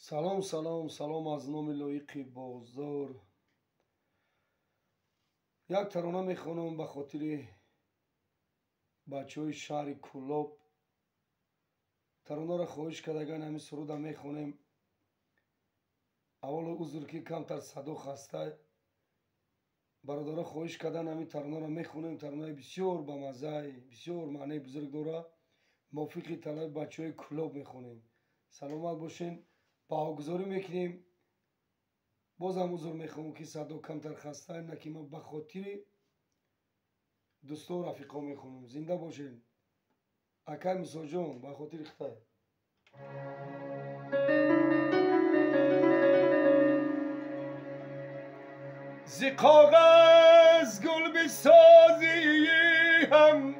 سلام سلام سلام از نام لایق بازار. یک ترانه میخوانم به خاطر بچه‌های شهر کلاب. ترانه را خواهش کردگان همین سرود میخوانیم. اول عذر که کمتر صدا خسته. برادرها خواهش کردن همین ترانه را میخوانیم. ترانه بسیار با مزه، بسیار معنی بزرگ داره. موافق طلب بچه‌های کلاب میخوانیم. سلامت باشین. پاگذاری میکنیم. بازم عذر میخوام که صدا کمتر خسته، نه که ما به خاطر دوستا و رفیقا میخونم. زنده باشین. اکای موسی جان به خاطر خدای. ز کاغذ گل بسازی هم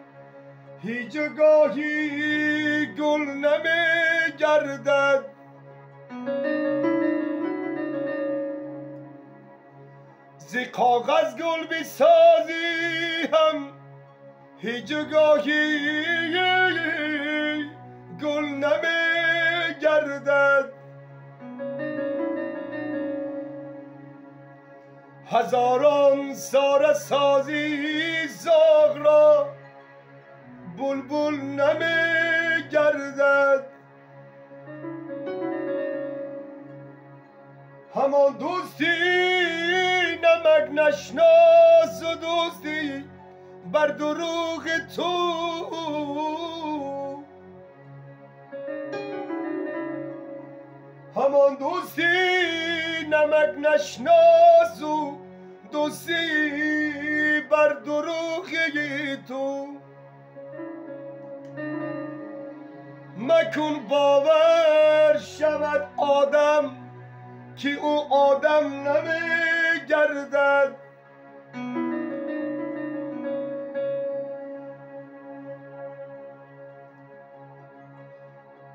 هیچ گاهی گل نمیگردد. ز کاغذ گل بسازی هم هیچ گاهی گل نمیگردد. هزاران ساره سازی زاغ را بلبل نمیگردد. همان دوستی نمک نشناس و دوستی بر دروغ تو، همان دوستی نمک نشناس و دوستی بر دروغ تو. مکن باور شود آدم که او آدم نمیگردد.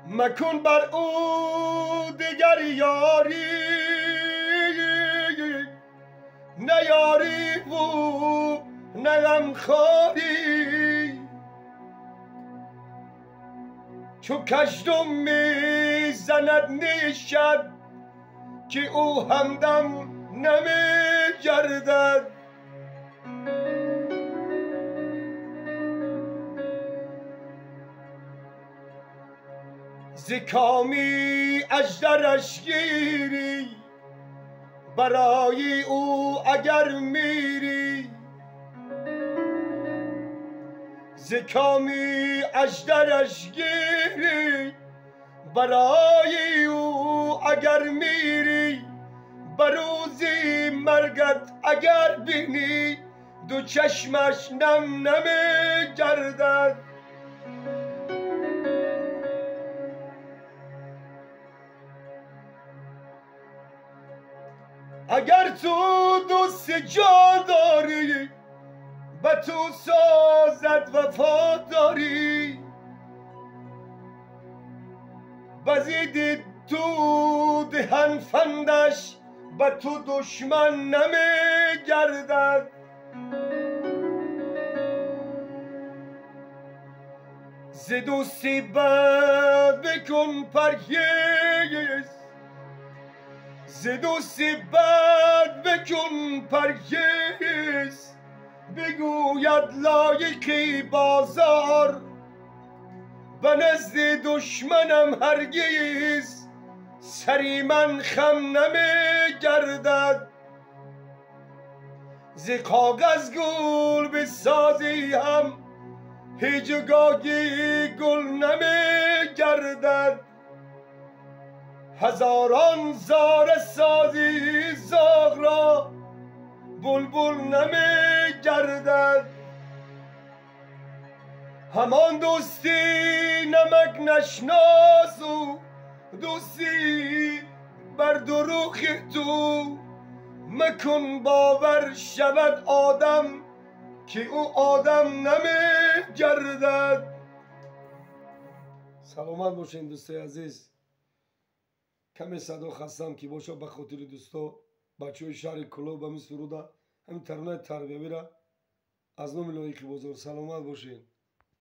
مکن بر او دیگر یاری، نه یاری و نه غمخواری. چو کژدم میزند نیشد که او همدم نمیگردد. ز کامی اژدرش گیری برای او اگر میری. ز کامی اژدرش گیری برای او اگر میری. بروزی مرگت اگر بینی دو چشمش نم نمیگردد. اگر تو دوست جا داری به تو سازد وفاداری. بزید تو دهن فندش به تو دشمن نمیگردد. ز دوستی بد بکن پرهیز، ز دوستی بد بکن پرهیز. بگوید لایقی بازار به نزد دشمنم هرگز سری من خم نمیگردد. ز کاغذ گل بسازی هم هیچ گاهی گل نمیگردد. هزاران زاره سازی زاغ را بلبل نمیگردد. همان دوستی نمک نشناس و دوستی بر دروغ تو. مکن باور شود آدم که او آدم نمیگردد. سلامت باشین دوستای عزیز. کمی صدا خستم که باشه به خاطر دوستا بچه‌های شهر کلاب همین سروده همین ترانه تربیوی را از نام لایق بازار. سلامت باشین.